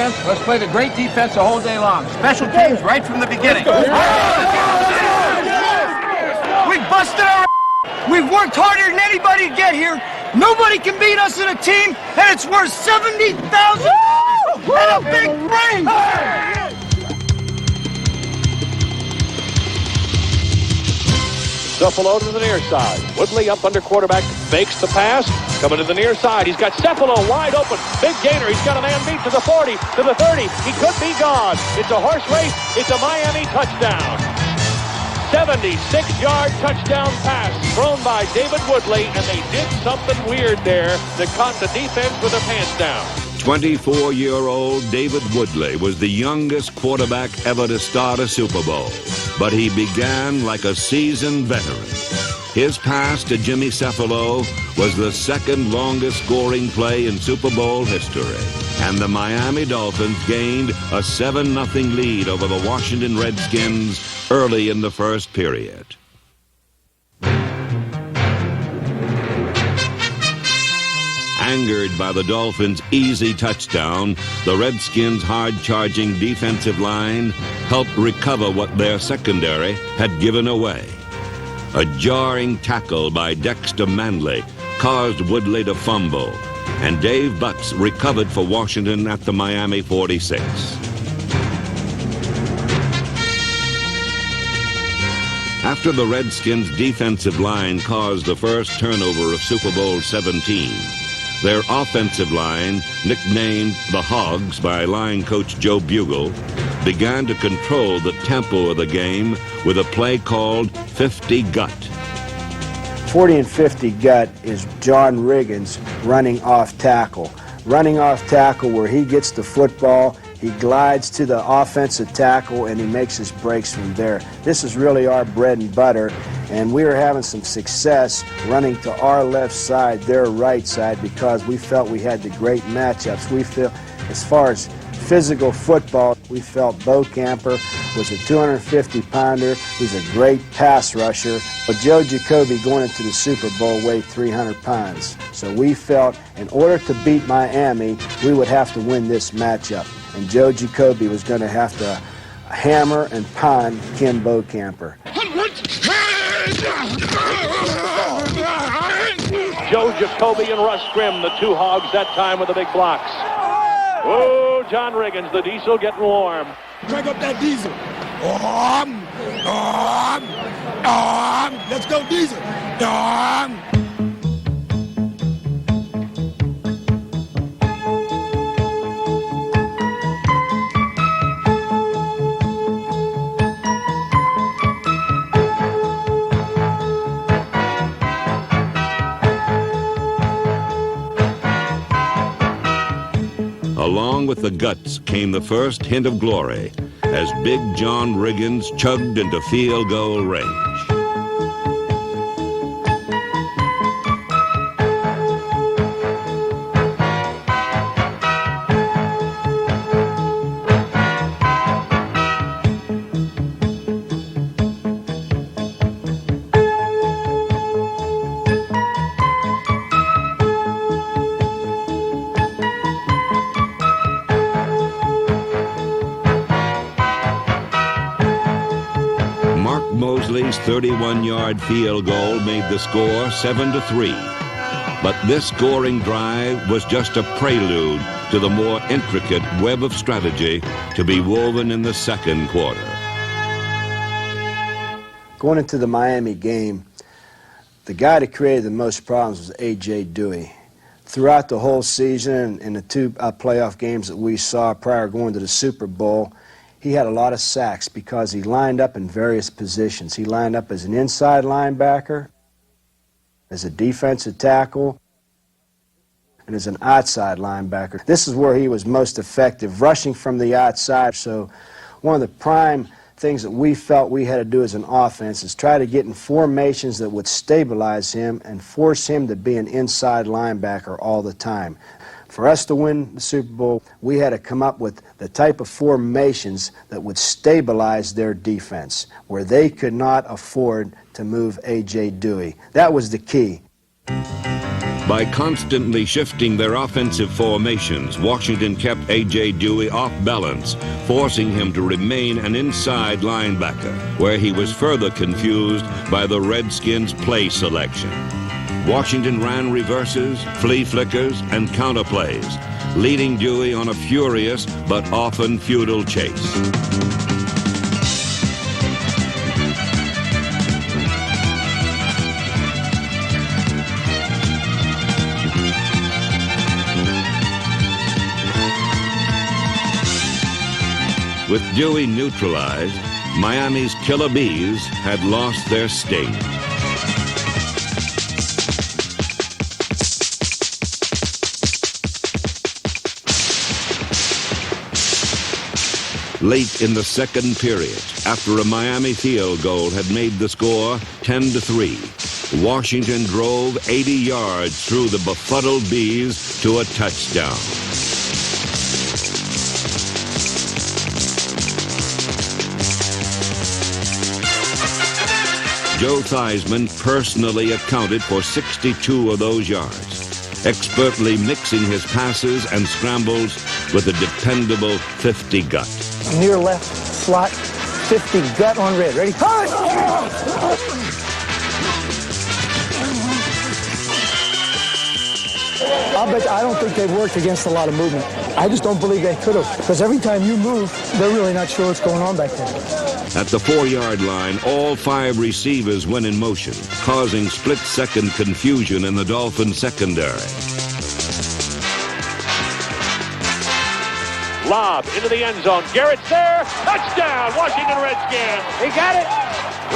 defense. Let's play the great defense the whole day long. Special teams right from the beginning. We busted our We've worked harder than anybody to get here. Nobody can beat us in a team, and it's worth $70,000 and a big ring. Cephalo to the near side. Woodley up under quarterback, fakes the pass, coming to the near side. He's got Cephalo wide open. Big gainer. He's got a man beat to the 40, to the 30. He could be gone. It's a horse race. It's a Miami touchdown. 76-yard touchdown pass thrown by David Woodley, and they did something weird there that caught the defense with their pants down. 24-year-old David Woodley was the youngest quarterback ever to start a Super Bowl, but he began like a seasoned veteran. His pass to Jimmy Cephalo was the second longest scoring play in Super Bowl history, and the Miami Dolphins gained a 7-0 lead over the Washington Redskins early in the first period. Angered by the Dolphins' easy touchdown, the Redskins' hard-charging defensive line helped recover what their secondary had given away. A jarring tackle by Dexter Manley caused Woodley to fumble, and Dave Butts recovered for Washington at the Miami 46. After the Redskins' defensive line caused the first turnover of Super Bowl 17, their offensive line, nicknamed the Hogs by line coach Joe Bugle, began to control the tempo of the game with a play called 50 Gut. 40 and 50 Gut is John Riggins running off tackle. Running off tackle where he gets the football, he glides to the offensive tackle, and he makes his breaks from there. This is really our bread and butter, and we were having some success running to our left side, their right side, because we felt we had the great matchups. We feel, as far as physical football, we felt Bo Camper was a 250-pounder who's a great pass rusher. But Joe Jacoby going into the Super Bowl weighed 300 pounds. So we felt in order to beat Miami, we would have to win this matchup. And Joe Jacoby was going to have to hammer and pound Ken Bo Camper. Joe Jacoby and Russ Grimm, the two Hogs that time with the big blocks. Oh, John Riggins, the diesel getting warm. Crank up that diesel. Let's go, diesel. Along with the Guts came the first hint of glory as Big John Riggins chugged into field goal range. Mosley's 31-yard field goal made the score 7-3. But this scoring drive was just a prelude to the more intricate web of strategy to be woven in the second quarter. Going into the Miami game, the guy that created the most problems was A.J. Dewey. Throughout the whole season and the two playoff games that we saw prior to going to the Super Bowl, he had a lot of sacks because he lined up in various positions. He lined up as an inside linebacker, as a defensive tackle, and as an outside linebacker. This is where he was most effective, rushing from the outside. So one of the prime things that we felt we had to do as an offense is try to get in formations that would stabilize him and force him to be an inside linebacker all the time. For us to win the Super Bowl, we had to come up with the type of formations that would stabilize their defense, where they could not afford to move A.J. Dewey. That was the key. By constantly shifting their offensive formations, Washington kept A.J. Dewey off balance, forcing him to remain an inside linebacker, where he was further confused by the Redskins' play selection. Washington ran reverses, flea flickers, and counterplays, leading Dewey on a furious but often futile chase. With Dewey neutralized, Miami's Killer Bees had lost their sting. Late in the second period, after a Miami field goal had made the score 10-3, Washington drove 80 yards through the befuddled Bees to a touchdown. Joe Theismann personally accounted for 62 of those yards, expertly mixing his passes and scrambles with a dependable 50 gut. Near left slot, 50 gut on red. Ready? I don't think they've worked against a lot of movement. I just don't believe they could have, because every time you move, they're really not sure what's going on back there. At the 4-yard line, all 5 receivers went in motion, causing split-second confusion in the Dolphins secondary. Lob into the end zone. Garrett's there. Touchdown, Washington Redskins. He got it.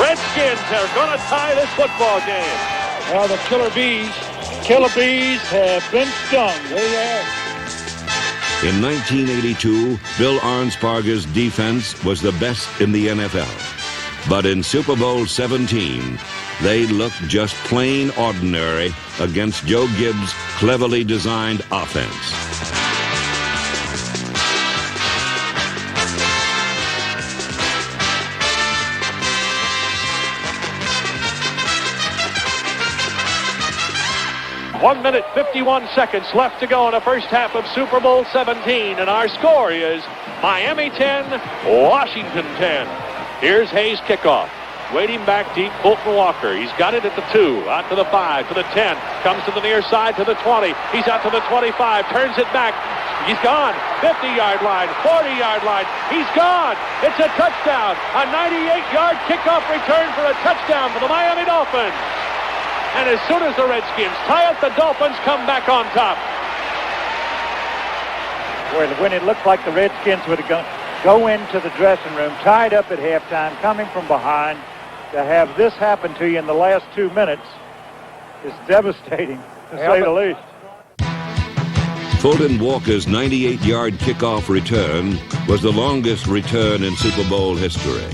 Redskins are going to tie this football game. Well, the Killer Bees have been stung. They have. In 1982, Bill Arnsparger's defense was the best in the NFL. But in Super Bowl 17, they looked just plain ordinary against Joe Gibbs' cleverly designed offense. One minute, 51 seconds left to go in the first half of Super Bowl 17, and our score is Miami 10, Washington 10. Here's Hayes' kickoff. Waiting back deep, Fulton Walker. He's got it at the 2, out to the 5, to the 10, comes to the near side to the 20. He's out to the 25, turns it back. He's gone. 50-yard line, 40-yard line. He's gone. It's a touchdown. A 98-yard kickoff return for a touchdown for the Miami Dolphins. And as soon as the Redskins tie up, the Dolphins come back on top. When it looked like the Redskins would go into the dressing room, tied up at halftime, coming from behind, to have this happen to you in the last 2 minutes is devastating, to say the least. Fulton Walker's 98-yard kickoff return was the longest return in Super Bowl history.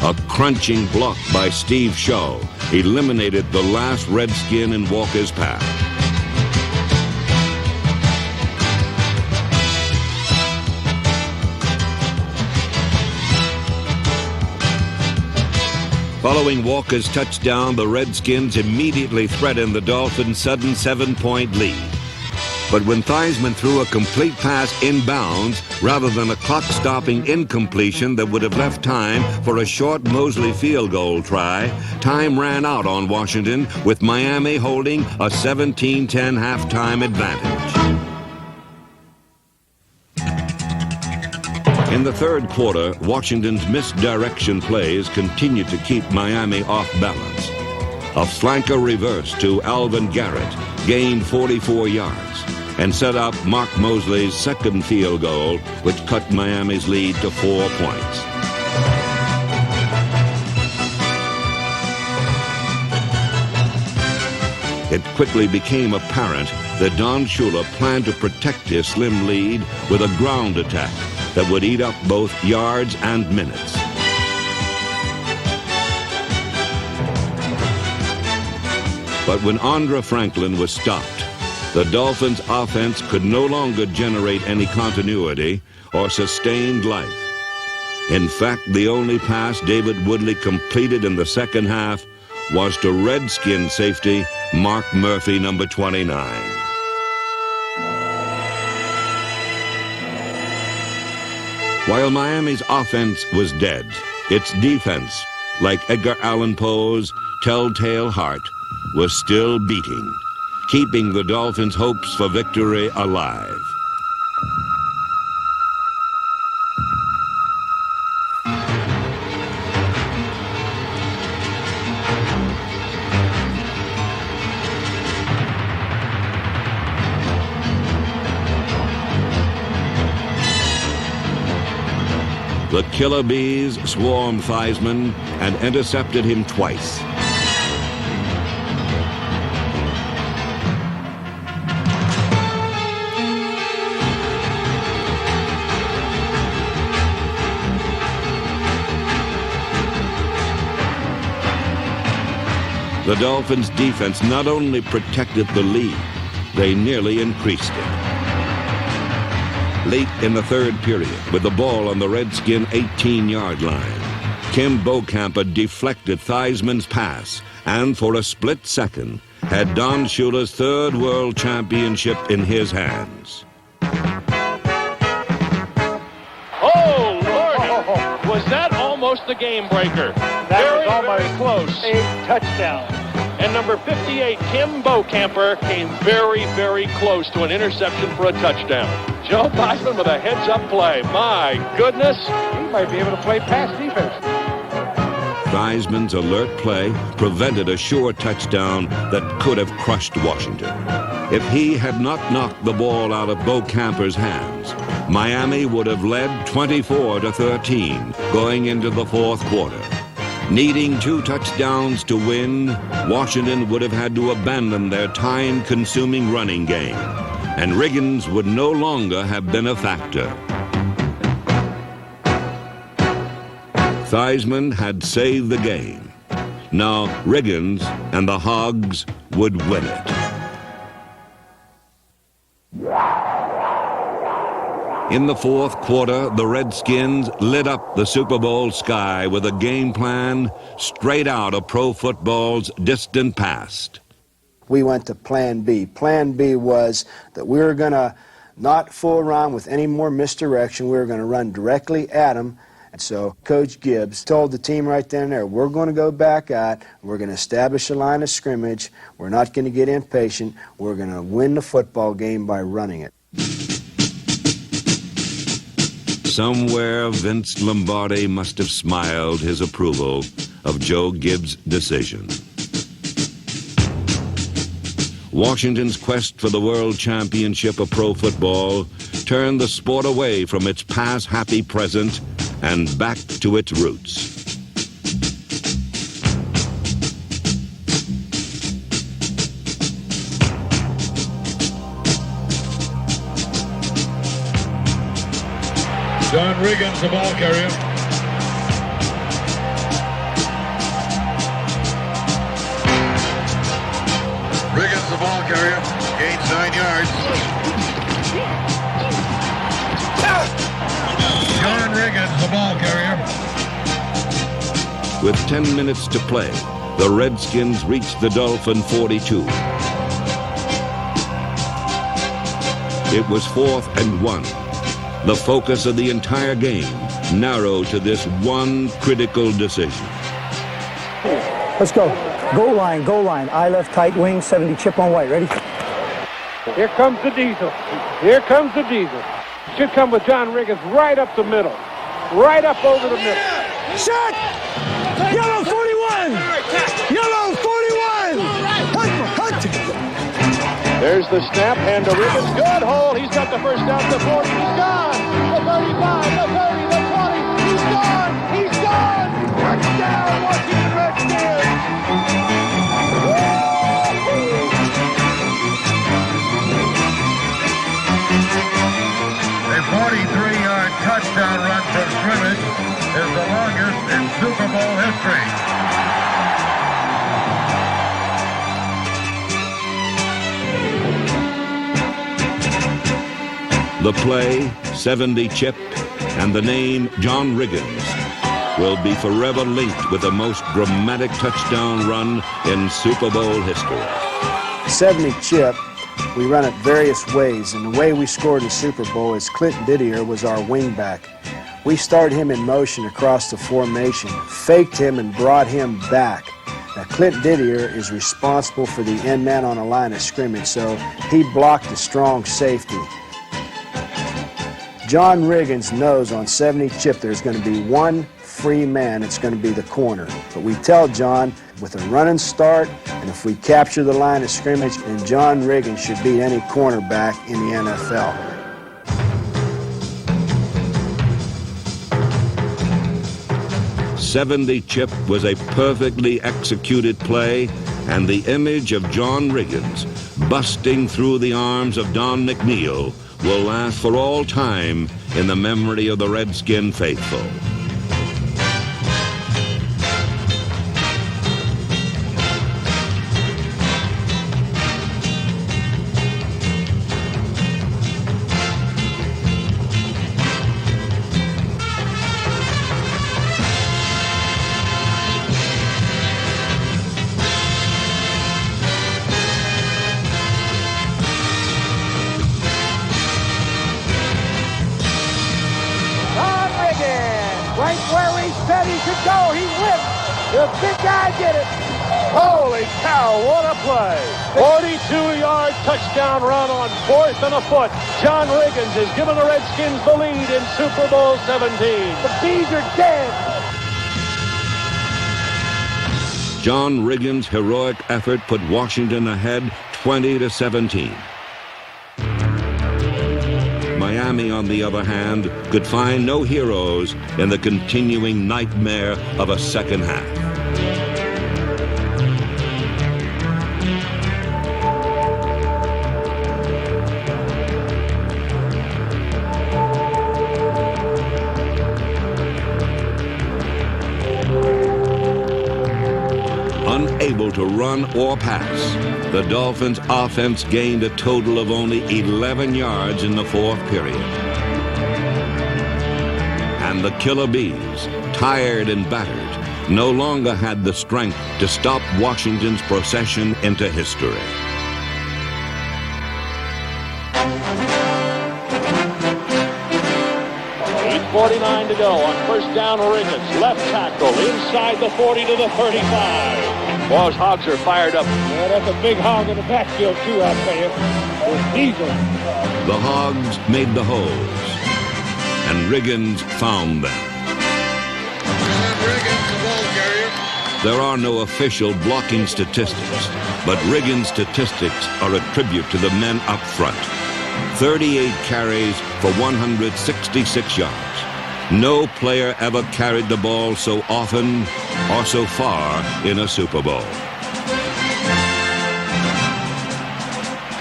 A crunching block by Steve Shaw eliminated the last Redskin in Walker's path. Following Walker's touchdown, the Redskins immediately threatened the Dolphins' sudden 7-point lead. But when Theismann threw a complete pass inbounds rather than a clock-stopping incompletion that would have left time for a short Mosley field goal try, time ran out on Washington, with Miami holding a 17-10 halftime advantage. In the third quarter, Washington's misdirection plays continued to keep Miami off balance. A flanker reverse to Alvin Garrett gained 44 yards and set up Mark Mosley's second field goal, which cut Miami's lead to 4 points. It quickly became apparent that Don Shula planned to protect his slim lead with a ground attack that would eat up both yards and minutes. But when Andre Franklin was stopped, the Dolphins' offense could no longer generate any continuity or sustained life. In fact, the only pass David Woodley completed in the second half was to Redskin safety Mark Murphy, number 29. While Miami's offense was dead, its defense, like Edgar Allan Poe's Telltale Heart, was still beating, keeping the Dolphins' hopes for victory alive. The killer bees swarmed Theismann and intercepted him twice. The Dolphins' defense not only protected the lead, they nearly increased it. Late in the third period, with the ball on the Redskin 18-yard line, Kim Beaucamper deflected Theismann's pass and for a split second had Don Shula's third world championship in his hands. Oh, Lord! Was that almost the game breaker? That was almost close. A touchdown. And number 58, Kim Beaucamper, came very, very close to an interception for a touchdown. Joe Theismann with a heads-up play. My goodness. He might be able to play pass defense. Theismann's alert play prevented a sure touchdown that could have crushed Washington. If he had not knocked the ball out of Beaucamper's hands, Miami would have led 24-13 going into the fourth quarter. Needing 2 touchdowns to win, Washington would have had to abandon their time-consuming running game, and Riggins would no longer have been a factor. Theismann had saved the game. Now Riggins and the Hogs would win it. In the fourth quarter, the Redskins lit up the Super Bowl sky with a game plan straight out of pro football's distant past. We went to Plan B. Plan B was that we were going to not fool around with any more misdirection. We were going to run directly at them. And so Coach Gibbs told the team right then and there, we're going to go back out, we're going to establish a line of scrimmage, we're not going to get impatient, we're going to win the football game by running it. Somewhere Vince Lombardi must have smiled his approval of Joe Gibbs' decision. Washington's quest for the world championship of pro football turned the sport away from its pass-happy present and back to its roots. John Riggins, the ball carrier. Riggins, the ball carrier, gains 9 yards. John Riggins, the ball carrier. With 10 minutes to play, the Redskins reached the Dolphin 42. It was 4th and 1. The focus of the entire game narrowed to this one critical decision. Let's go. Goal line. I left tight wing, 70 chip on white. Ready? Here comes the diesel. Here comes the diesel. Should come with John Riggins right up the middle. Right up over the middle. Shot! Yellow 41! Yellow 41! Hunt! There's the snap, hand to Riggins. Good hold. He's got the first down to the 40. He's gone. The 35, the 30, the 20. He's gone. He's gone. Touchdown, Washington Redskins. A 43-yard touchdown run from scrimmage is the longest in Super Bowl history. The play, 70 chip, and the name John Riggins will be forever linked with the most dramatic touchdown run in Super Bowl history. 70 chip, we run it various ways, and the way we scored in the Super Bowl is Clinton Didier was our wingback. We started him in motion across the formation, faked him, and brought him back. Now, Clinton Didier is responsible for the end man on the line of scrimmage, so he blocked the strong safety. John Riggins knows on 70 chip there's going to be one free man. It's going to be the corner. But we tell John, with a running start, and if we capture the line of scrimmage, then John Riggins should beat any cornerback in the NFL. .70 chip was a perfectly executed play, and the image of John Riggins busting through the arms of Don McNeil will last for all time in the memory of the Redskin faithful. Right where he said he could go, he went. The big guy did it. Holy cow, what a play. 42-yard touchdown run on 4th and a foot. John Riggins has given the Redskins the lead in Super Bowl 17. The Bees are dead. John Riggins' heroic effort put Washington ahead 20-17. Miami, on the other hand, could find no heroes in the continuing nightmare of a second half. Unable to run or pass, the Dolphins' offense gained a total of only 11 yards in the fourth period. And the Killer Bees, tired and battered, no longer had the strength to stop Washington's procession into history. 8:49 to go on first down. Riggins, left tackle, inside the 40 to the 35. Those Hogs are fired up. Yeah, that's a big hog in the backfield, too, I'll tell you. It's Diesel. The Hogs made the holes, and Riggins found them. Riggins, the ball carrier. There are no official blocking statistics, but Riggins' statistics are a tribute to the men up front. 38 carries for 166 yards. No player ever carried the ball so often or so far in a Super Bowl.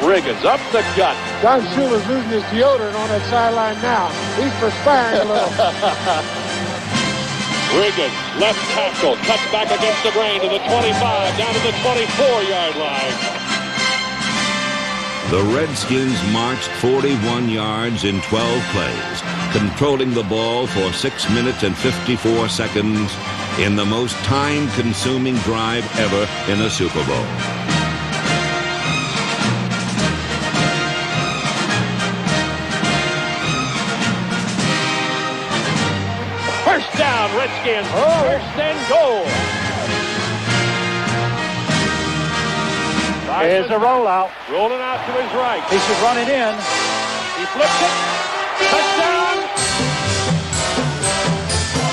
Riggins up the gut. Don Shula's losing his deodorant on that sideline now. He's perspiring a little. Riggins, left tackle, cuts back against the grain to the 25, down to the 24-yard line. The Redskins marched 41 yards in 12 plays, controlling the ball for 6 minutes and 54 seconds in the most time-consuming drive ever in a Super Bowl. First down, Redskins. First and goal. Here's a rollout. Rolling out to his right. He should run it in. He flips it. Touchdown.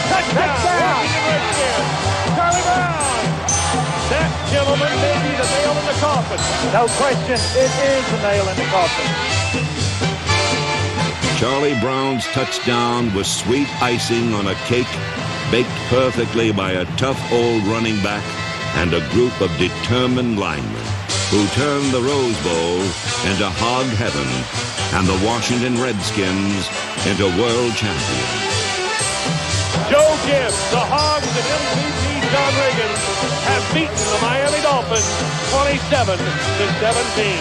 Touchdown. Washington Redskins. Charlie Brown. That, gentlemen, may be the nail in the coffin. No question, it is the nail in the coffin. Charlie Brown's touchdown was sweet icing on a cake, baked perfectly by a tough old running back and a group of determined linemen who turned the Rose Bowl into hog heaven and the Washington Redskins into world champions. Joe Gibbs, the Hogs, and MVP John Riggins have beaten the Miami Dolphins 27-17.